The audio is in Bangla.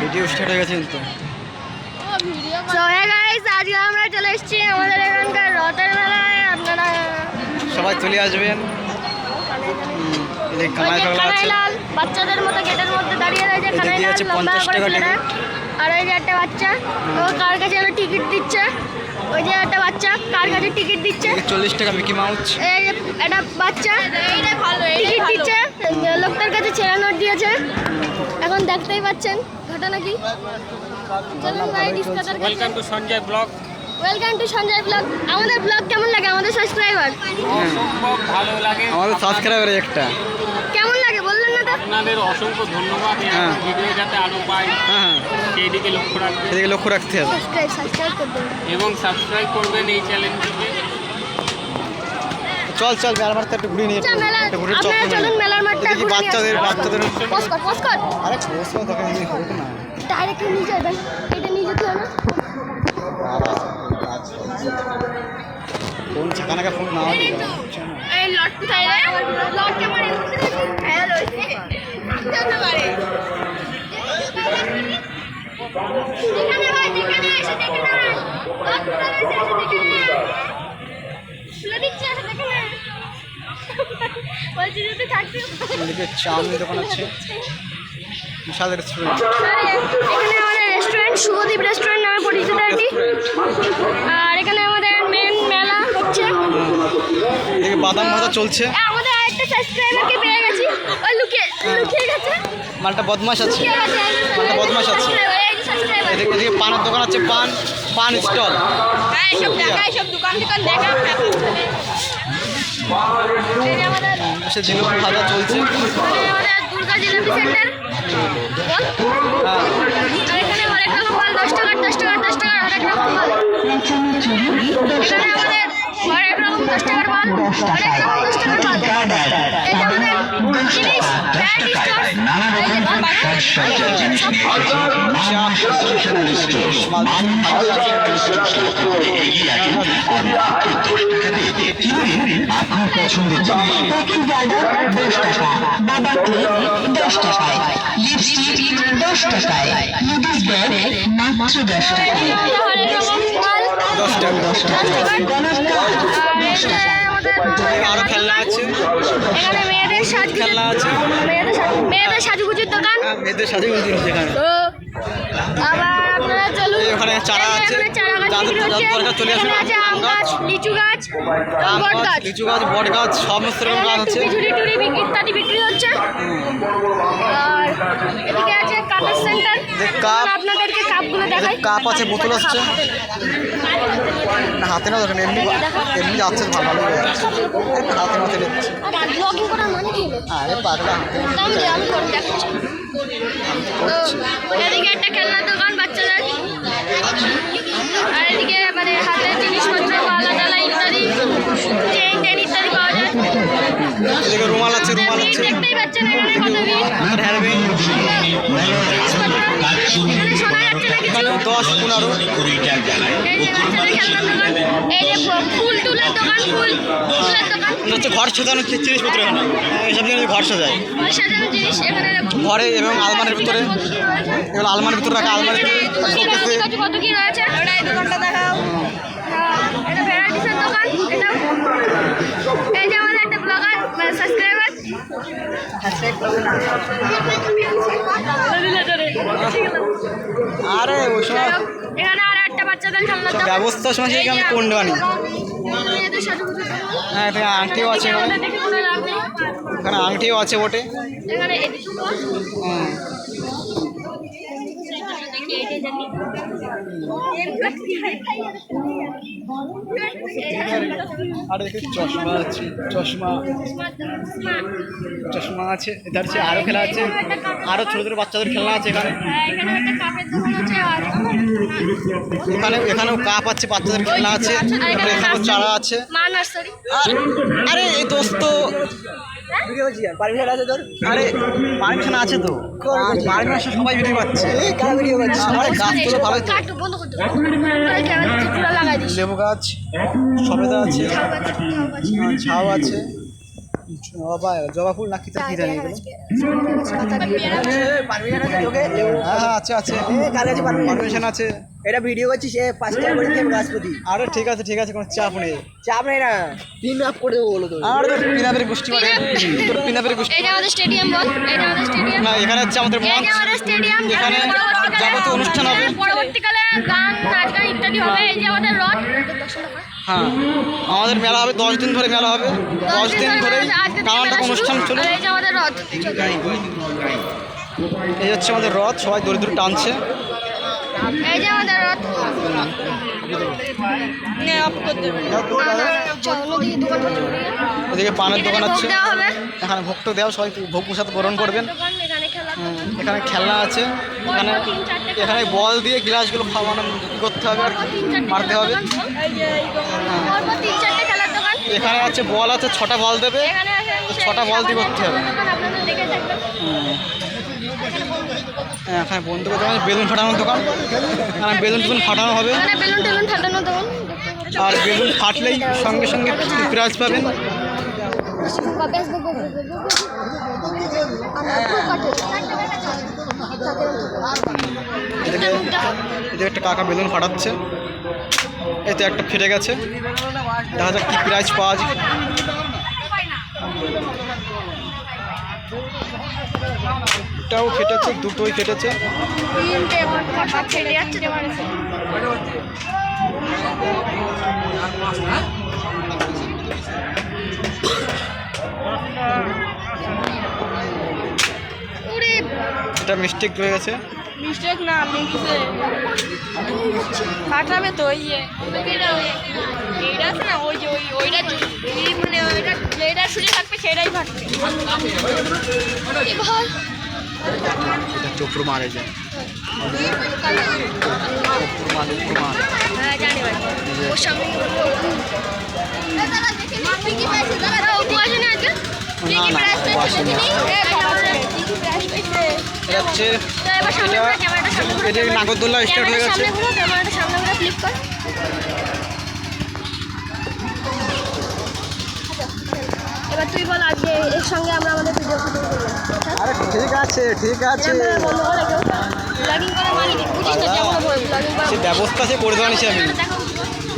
ভিডিও স্টার্ট হয়ে গেছে কিন্তু। সো হে গাইস, আজকে আমরা চলে এসেছি আমাদের এখানকার রথের মেলায়। আপনারা সবাই চলে আসবেন। এই কানাই পাগলা আছে, কানাইলাল বাচ্চাদের মতো গেটের মধ্যে দাঁড়িয়ে রয়েছে। কানাইলাল আছে লম্বা 50 করে টাকা ছেলেরা। টিকিট। আর ওই যে একটা বাচ্চা, ও কার কাছে যেন টিকিট দিচ্ছে। ওই যে একটা বাচ্চা কার কাছে টিকিট দিচ্ছে। 40 টাকা মিকি মাউস। এই যে একটা বাচ্চা টিকিট দিচ্ছে, লোকটার কাছে ছেঁড়া নোট দিয়েছে। এখন দেখতেই পাচ্ছেন ঘটনা কি। চলুন ভাই ডিসকাস করতে। Welcome to Sanjay blog. Welcome to Sanjay blog. আমাদের ব্লগ কেমন লাগে আমাদের সাবস্ক্রাইবার? অসম্ভব ভালো লাগে। আমাদের সাবস্ক্রাইবার একটা। কেমন লাগে বললেন না তো? আপনাদের অসংখ্য ধন্যবাদ। হ্যাঁ। ভিডিও যাতে আরও পাই হ্যাঁ, সেই দিকে লক্ষ্য রাখবেন এদিকে লক্ষ্য রাখতে হবে। সাবস্ক্রাইব করবেন। এবং সাবস্ক্রাইব করবেন এই চ্যানেলটিকে। চল চল মেলার মাঠটা একটু ঘুরে নিয়ে আচ্ছা মেলা, একটু ঘুরে আপনারা চলুন মেলার মাঠটা ঘুরে নিয়ে বাচ্চাদের আসি। বাচ্চাদের পজ কর। আরে বসো তোকে নিয়ে হবে না। ডাইরেক্ট নিচে দেন, এটা নিচে দিও না। ফোন চাকানাকা ফোন নাও। এই লট কোথায় রে? লট কেমন হ্যালো জানতে পারে। এখানে ভাই, এখানে এসে দেখে না। লট কোথায় আছে এসে দেখে না। খুলে দিচ্ছে এসে দেখে না। বলছি যদি থাকতে। এদিকে চাউমিন দোকান আছে, বিশাল রেস্টুরেন্ট। এখানে আমাদের রেস্টুরেন্ট শুভদীপ রেস্টুরেন্ট নামে পরিচিত একটি। আর এখানে আমাদের মেন মেলা হচ্ছে। এদিকে বাদাম ভাজা চলছে। আমাদের আরেকটা সাবস্ক্রাইবারকে পেয়ে গেছি। ওই লুকিয়ে গেছে। মালটা বদমাশ আছে, লুকিয়ে গেছে। মালটা বদমাশ আছে। সাবস্ক্রাইবার। এদিকে পানের দোকান আছে, পান স্টল। হ্যাঁ সব দেখা, সব দোকান দেখা। এই যে আমাদের সে জিলিপি ভাজা চলছে। আমাদের দুর্গা জিলাপি সেন্টার। হ্যাঁ, আর এখানে অনেক রকম মাল, 10 টাকা অনেক রকম মাল। এখানে আমাদের অনেক রকম 10 টাকার মাল, অনেক রকম 10 টাকার মাল। এই যে আমাদের জিনিস ব্র্যান্ড স্টোর। এই যে পছন্দের জিনিস 10 টাকা, বাবা ক্লিপ 10 টাকায়, লিপস্টিক 10 টাকায়, লেডিস ব্যাগ মাত্র 10 টাকায়। অনেক রকম মাল 10 টাকা। 10 টাকা। আর এখানে আমাদের আরো খেলনা আছে, এখানে মেয়েদের খেলনা আছে। মেয়েদের সাজুগুজুর দোকান। মেয়েদের সাথে জিনিস এখানে। তো আবার আপনারা চলুন। এই ওখানে চারা আছে, এখানে চারা গাছ যাদের বিক্রি হচ্ছে। দরকার চলে আসুন। এখানে আছে আম গাছ, লিচু গাছ, আম বট গাছ, গাছ। লিচু গাছ, বট গাছ, সমস্ত রকম গাছ আছে। টুরি ইত্যাদি বিক্রি হচ্ছে। আর এদিকে আছে কাপের সেন্টার। কাপ। আপনাদেরকে কাপগুলো দেখাই। কাপ আছে, বোতল আসছে। না হাতে না দরকার, এমনি যাচ্ছে ভালো হাতে মাথে নিচ্ছে। ব্লগিং করার মানে কি হলো? আরে পাগলা হাতে আমি করে দেখাচ্ছি। তো এদিকে একটা খেলনার দোকান বাচ্চাদের। আর এদিকে মানে হাতের জিনিসপত্র, মালা ইত্যাদি, চেইন ইত্যাদি পাওয়া যায়। এদিকে রুমাল আছে, দেখতেই পাচ্ছেন এখানে কত ভিড়। হেয়ারব্যান্ড এখানে শোনা যাচ্ছে না কিছু। 10-15। এই যে বাচ্চাদের খেলনার দোকান। এই যে ফুলের দোকান, ফুলের দোকান। হচ্ছে ঘর সাজানোর জিনিসপত্র এখানে, এইসব জিনিস ঘর সাজায় ঘর সাজানোর জিনিস এখানে ঘরে এবং আলমারির ভিতরে। এগুলো আলমারির ভিতরে রাখা, আলমারির এখানে কত কি রয়েছে। এই দোকানটা দেখাও। এটা ভ্যারাইটিসের দোকান। এটা এই যে আমাদের একটা ব্লগার সাবস্ক্রাইবার। আরে ওসব এখানে আর একটা বাচ্চাদের খেলনার দোকান। ব্যবস্থা সময় সেদিকে আমি কোন বানি। মেয়েদের সাজুগুজুর দোকান। হ্যাঁ, এখানে আংটিও আছে, এখানে দেখে কোনো লাভ নেই। এখানে আংটিও আছে বটে। এখানে এদিকে হুম। আর দেখি চশমা আছে, চশমা আছে। এটা হচ্ছে আরও খেলা আছে, আরও ছোটো ছোটো বাচ্চাদের খেলনা আছে এখানে। এখানে একটা কাপের দোকান আছে। আর এখানেও কাপ আছে, বাচ্চাদের খেলনা আছে। তারপরে এখানেও চারা আছে। মা নার্সারি। আরে এই দোস্ত পারমিশন আছে তোর? আরে পারমিশন আছে তো, পারমিশন সবাই ভিডিও পাচ্ছে। আরে গাছ তো ভালো তো। কাটু বন্ধ করতে। ক্যামেরা পুরো লাগাই দিস। লেবু গাছ, সবেদা আছে, ঝাউ আছে, জবা ফুল না কি কি জানি এগুলো? হ্যাঁ হ্যাঁ আছে আছে, পারমিশন আছে। এটা ভিডিও করছিস 5 টাকা করে দিয়ে রাজপতি। আরে ঠিক আছে কোনো চাপ নেই। চাপ নেই না, পিন আপ করে দেবো বলো তো। আর তোর পিনাপের গোষ্ঠী মানে তোর পিনাপের গোষ্ঠী এটা আমাদের স্টেডিয়াম বল, এটা আমাদের স্টেডিয়াম। না, এখানে হচ্ছে আমাদের মঞ্চ, এটা আমাদের স্টেডিয়াম। এখানে যাবতীয় অনুষ্ঠান হবে। পরবর্তীকালে গান, নাচ গান ইত্যাদি হবে। এই যে আমাদের রথ। হ্যাঁ, আমাদের মেলা হবে 10 দিন ধরে মেলা হবে। 10 দিন ধরে নানান অনুষ্ঠান চলে। এই যে আমাদের রথ। এই হচ্ছে আমাদের রথ, সবাই দড়ি দড়ি টানছে। এই যে আমাদের রথ। এদিকে পানের দোকান আছে, দেওয়া হবে। এখানে ভোগ তো দেওয়া, সবাই ভোগ প্রসাদ গ্রহণ করবেন। এখানে খেলা এখানে খেলনা আছে, এখানে এখানে বল দিয়ে গ্লাসগুলো খাওয়ানো করতে হবে আর মারতে হবে। পরপর 3-4টে খেলার দোকান। এখানে আছে বল আছে, 6টা বল দেবে, এখানে আছে 6টা বল দিয়ে করতে হবে। আপনাদের দেখে থাকবেন। এখানে বন্ধুকে দোকান, বেলুন ফাটানোর দোকান, এখানে বেলুন টেলুন ফাটানো হবে। এখানে বেলুন টেলুন ফাটানো দোকান। আর বেলুন ফাটলেই সঙ্গে সঙ্গে প্রাইজ পাবেন। এদিকে একটা কাকা বেলুন ফাটাচ্ছে, এতে একটা ফেটে গেছে, দেখা যাক কি প্রাইজ পাওয়া যায়। এটাও ফেটেছে, দুটোই ফেটেছে। এটা মিস্টেক হয়ে গেছে। মিস্টেক না, লিখছে ফাটাবে তো। ইয়ে এইটা আছে না, ওই যে ওইটা মানে ওইটা যেটা শুনে থাকবে সেটাই ফাটবে। এবার এটা চোপড় মারে যায়, হ্যাঁ জানি ভাই, ওর সামনে অপু আসেনি আজকে। না না ও আসেনি। এটা হচ্ছে এটা নাগরদোল্লা স্টার্ট হয়ে গেছে। ক্যামেরাটা সামনে ঘুরে ফ্লিপ কর। এবার তুই বল আজকে এর সঙ্গে আমরা আমাদের ভিডিও শুটিং করলাম। আরে ঠিক আছে ব্লগিং করা মানে বুঝিস তো, যেমন ব্লগিং করা সে ব্যবস্থা সে করে দেওয়া নিছি আমি।